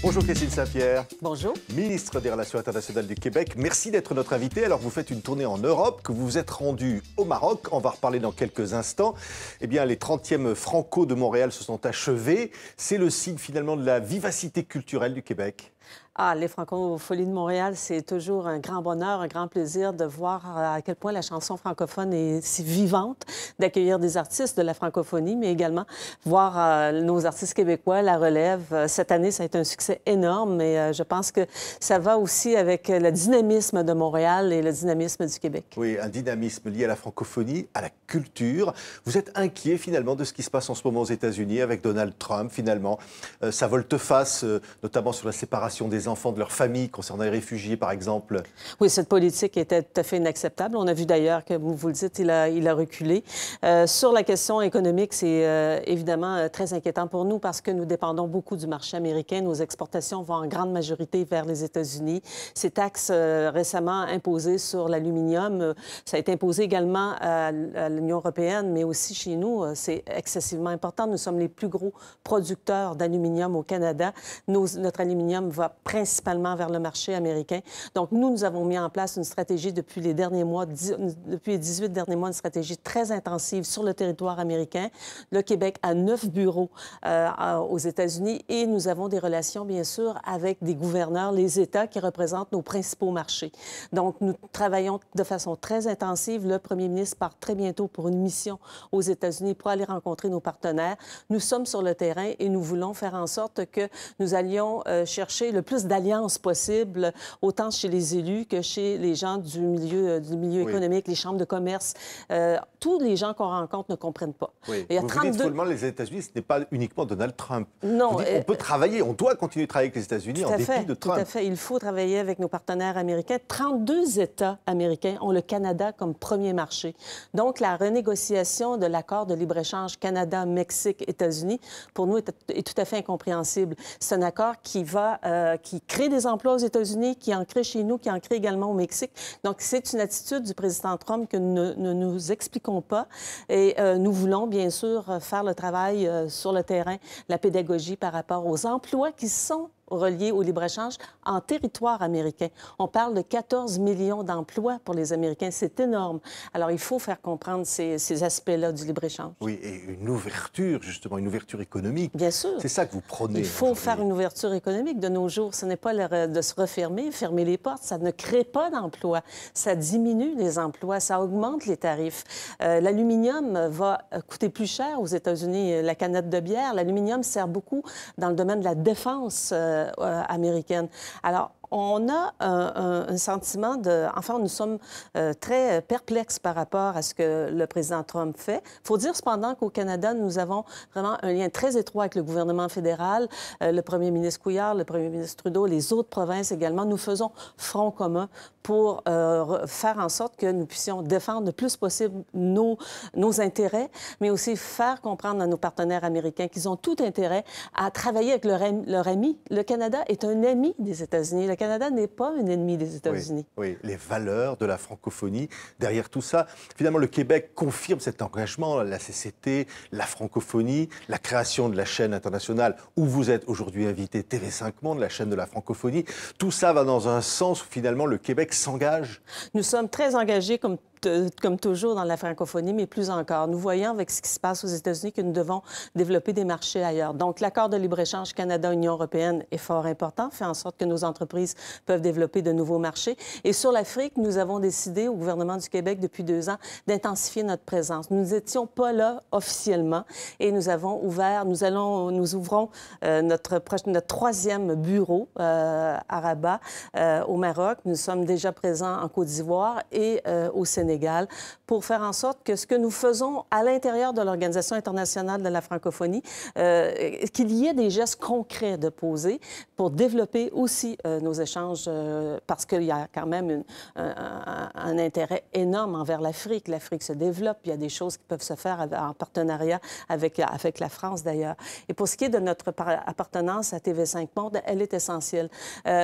Bonjour Christine Saint-Pierre. Bonjour. Ministre des Relations internationales du Québec. Merci d'être notre invitée. Alors vous faites une tournée en Europe, que vous vous êtes rendu au Maroc. On va reparler dans quelques instants. Eh bien, les 30e Franco de Montréal se sont achevés. C'est le signe finalement de la vivacité culturelle du Québec. Ah, les Francopholies de Montréal, c'est toujours un grand bonheur, un grand plaisir de voir à quel point la chanson francophone est si vivante, d'accueillir des artistes de la francophonie, mais également voir nos artistes québécois, la relève. Cette année, ça a été un succès énorme, mais je pense que ça va aussi avec le dynamisme de Montréal et le dynamisme du Québec. Oui, un dynamisme lié à la francophonie, à la culture. Vous êtes inquiet finalement de ce qui se passe en ce moment aux États-Unis avec Donald Trump, finalement. Sa volte-face, notamment sur la séparation des enfants de leur famille, concernant les réfugiés, par exemple. Oui, cette politique était tout à fait inacceptable. On a vu d'ailleurs que, vous le dites, il a reculé. Sur la question économique, c'est évidemment très inquiétant pour nous parce que nous dépendons beaucoup du marché américain. Nos exportations vont en grande majorité vers les États-Unis. Ces taxes récemment imposées sur l'aluminium, ça a été imposé également à l'Union européenne, mais aussi chez nous, c'est excessivement important. Nous sommes les plus gros producteurs d'aluminium au Canada. Notre aluminium va principalement vers le marché américain. Donc, nous avons mis en place une stratégie depuis les 18 derniers mois, une stratégie très intensive sur le territoire américain. Le Québec a 9 bureaux aux États-Unis et nous avons des relations, bien sûr, avec des gouverneurs, les États qui représentent nos principaux marchés. Donc, nous travaillons de façon très intensive. Le premier ministre part très bientôt pour une mission aux États-Unis pour aller rencontrer nos partenaires. Nous sommes sur le terrain et nous voulons faire en sorte que nous allions chercher le plus d'alliances possibles, autant chez les élus que chez les gens du milieu économique, les chambres de commerce. Tous les gens qu'on rencontre ne comprennent pas. Oui. Vous dites seulement les États-Unis, ce n'est pas uniquement Donald Trump. Non. Vous dites, on peut travailler, on doit continuer de travailler avec les États-Unis en dépit de Trump. Tout à fait. Il faut travailler avec nos partenaires américains. 32 États américains ont le Canada comme premier marché. Donc, la renégociation de l'accord de libre-échange Canada-Mexique-États-Unis, pour nous, est tout à fait incompréhensible. C'est un accord qui crée des emplois aux États-Unis, qui en crée chez nous, qui en crée également au Mexique. Donc, c'est une attitude du président Trump que nous ne nous expliquons pas. Et nous voulons, bien sûr, faire le travail sur le terrain, la pédagogie par rapport aux emplois qui sont reliés au libre-échange en territoire américain. On parle de 14 millions d'emplois pour les Américains. C'est énorme. Alors, il faut faire comprendre ces aspects-là du libre-échange. Oui, et une ouverture, justement, une ouverture économique. Bien sûr. C'est ça que vous prônez. Il faut faire une ouverture économique de nos jours. Ce n'est pas de se refermer, fermer les portes. Ça ne crée pas d'emplois. Ça diminue les emplois. Ça augmente les tarifs. L'aluminium va coûter plus cher aux États-Unis. La canette de bière, l'aluminium sert beaucoup dans le domaine de la défense américaine. Alors, on a un sentiment de... Enfin, nous sommes très perplexes par rapport à ce que le président Trump fait. Il faut dire cependant qu'au Canada, nous avons vraiment un lien très étroit avec le gouvernement fédéral, le premier ministre Couillard, le premier ministre Trudeau, les autres provinces également. Nous faisons front commun pour faire en sorte que nous puissions défendre le plus possible nos intérêts, mais aussi faire comprendre à nos partenaires américains qu'ils ont tout intérêt à travailler avec leur ami. Le Canada est un ami des États-Unis. Le Canada n'est pas un ennemi des États-Unis. Oui, les valeurs de la francophonie. Derrière tout ça, finalement, le Québec confirme cet engagement, la CCT, la francophonie, la création de la chaîne internationale où vous êtes aujourd'hui invité, TV5 Monde, la chaîne de la francophonie. Tout ça va dans un sens où finalement le Québec s'engage. Nous sommes très engagés comme toujours dans la francophonie, mais plus encore. Nous voyons avec ce qui se passe aux États-Unis que nous devons développer des marchés ailleurs. Donc, l'accord de libre-échange Canada-Union européenne est fort important, fait en sorte que nos entreprises peuvent développer de nouveaux marchés. Et sur l'Afrique, nous avons décidé au gouvernement du Québec depuis 2 ans d'intensifier notre présence. Nous n'étions pas là officiellement et nous ouvrons notre 3e bureau à Rabat, au Maroc. Nous sommes déjà présents en Côte d'Ivoire et au Sénégal pour faire en sorte que ce que nous faisons à l'intérieur de l'Organisation internationale de la francophonie, qu'il y ait des gestes concrets de poser pour développer aussi nos échanges, parce qu'il y a quand même un intérêt énorme envers l'Afrique. L'Afrique se développe, il y a des choses qui peuvent se faire en partenariat avec la France d'ailleurs. Et pour ce qui est de notre appartenance à TV5 Monde, elle est essentielle.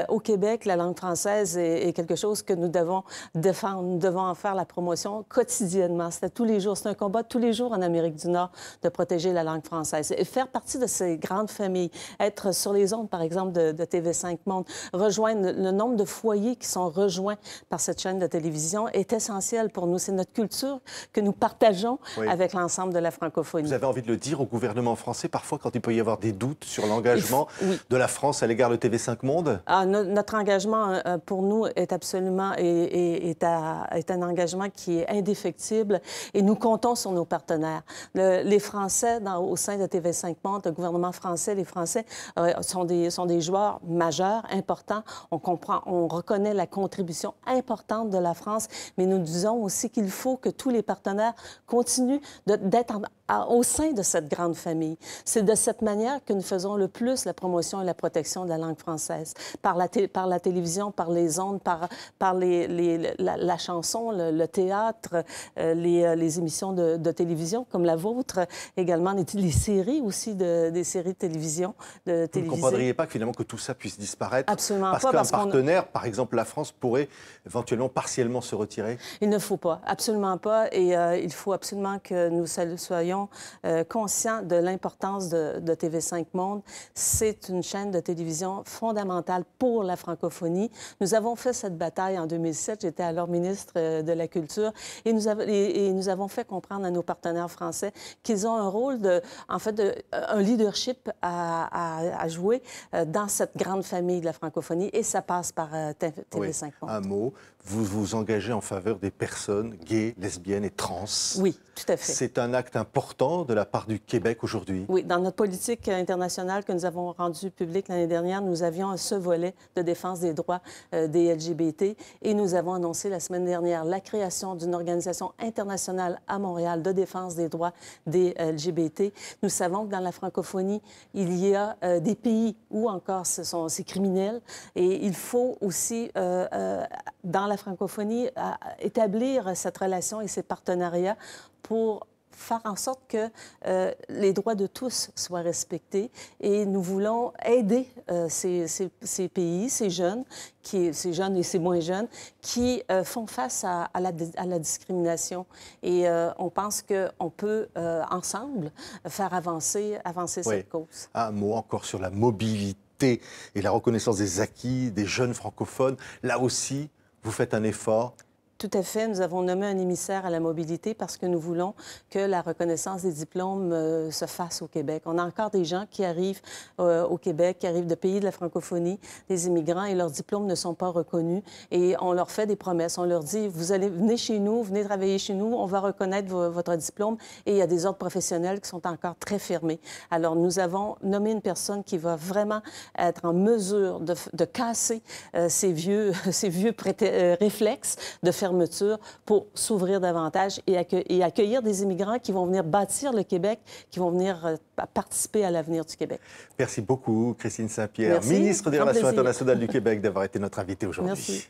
Au Québec, la langue française est quelque chose que nous devons défendre, nous devons en faire la promotion quotidiennement. C'était tous les jours. C'est un combat tous les jours en Amérique du Nord de protéger la langue française. Et faire partie de ces grandes familles, être sur les ondes, par exemple, de TV5 Monde, rejoindre le nombre de foyers qui sont rejoints par cette chaîne de télévision est essentiel pour nous. C'est notre culture que nous partageons avec l'ensemble de la francophonie. Vous avez envie de le dire au gouvernement français, parfois, quand il peut y avoir des doutes sur l'engagement de la France à l'égard de TV5 Monde? Notre engagement, pour nous, est absolument est un engagement qui est indéfectible et nous comptons sur nos partenaires. Les Français, au sein de TV5 Monde, le gouvernement français, les Français sont des joueurs majeurs, importants. On comprend, on reconnaît la contribution importante de la France, mais nous disons aussi qu'il faut que tous les partenaires continuent d'être au sein de cette grande famille. C'est de cette manière que nous faisons le plus la promotion et la protection de la langue française. Par la télévision, par les ondes, par la chanson, le théâtre, les émissions de télévision comme la vôtre, également les séries aussi, des séries de télévision. Vous ne comprendriez pas que finalement que tout ça puisse disparaître? Absolument pas. Parce qu'un partenaire, par exemple la France, pourrait éventuellement partiellement se retirer? Il ne faut pas, absolument pas. Et il faut absolument que nous soyons conscients de l'importance de TV5 Monde. C'est une chaîne de télévision fondamentale pour la francophonie. Nous avons fait cette bataille en 2007. J'étais alors ministre de la Culture et nous avons fait comprendre à nos partenaires français qu'ils ont un rôle un leadership à jouer dans cette grande famille de la francophonie et ça passe par TV5 Monde. Un mot, vous vous engagez en faveur des personnes gays, lesbiennes et trans. Oui, tout à fait. C'est un acte important de la part du Québec aujourd'hui? Oui, dans notre politique internationale que nous avons rendue publique l'année dernière, nous avions ce volet de défense des droits des LGBT et nous avons annoncé la semaine dernière la création d'une organisation internationale à Montréal de défense des droits des LGBT. Nous savons que dans la francophonie, il y a des pays où encore c'est criminel et il faut aussi, dans la francophonie, établir cette relation et ces partenariats pour faire en sorte que les droits de tous soient respectés. Et nous voulons aider ces pays, ces jeunes et ces moins jeunes, qui font face à la discrimination. Et on pense qu'on peut, ensemble, faire avancer cette cause. Un mot encore sur la mobilité et la reconnaissance des acquis des jeunes francophones. Là aussi, vous faites un effort. Tout à fait. Nous avons nommé un émissaire à la mobilité parce que nous voulons que la reconnaissance des diplômes se fasse au Québec. On a encore des gens qui arrivent au Québec, qui arrivent de pays de la francophonie, des immigrants, et leurs diplômes ne sont pas reconnus. Et on leur fait des promesses. On leur dit, venez chez nous, venez travailler chez nous, on va reconnaître votre diplôme. Et il y a des ordres professionnels qui sont encore très fermés. Alors, nous avons nommé une personne qui va vraiment être en mesure de casser ces vieux réflexes, de fermeture pour s'ouvrir davantage et accueillir des immigrants qui vont venir bâtir le Québec, qui vont venir participer à l'avenir du Québec. Merci beaucoup, Christine Saint-Pierre, ministre des Relations internationales du Québec, d'avoir été notre invitée aujourd'hui. Merci.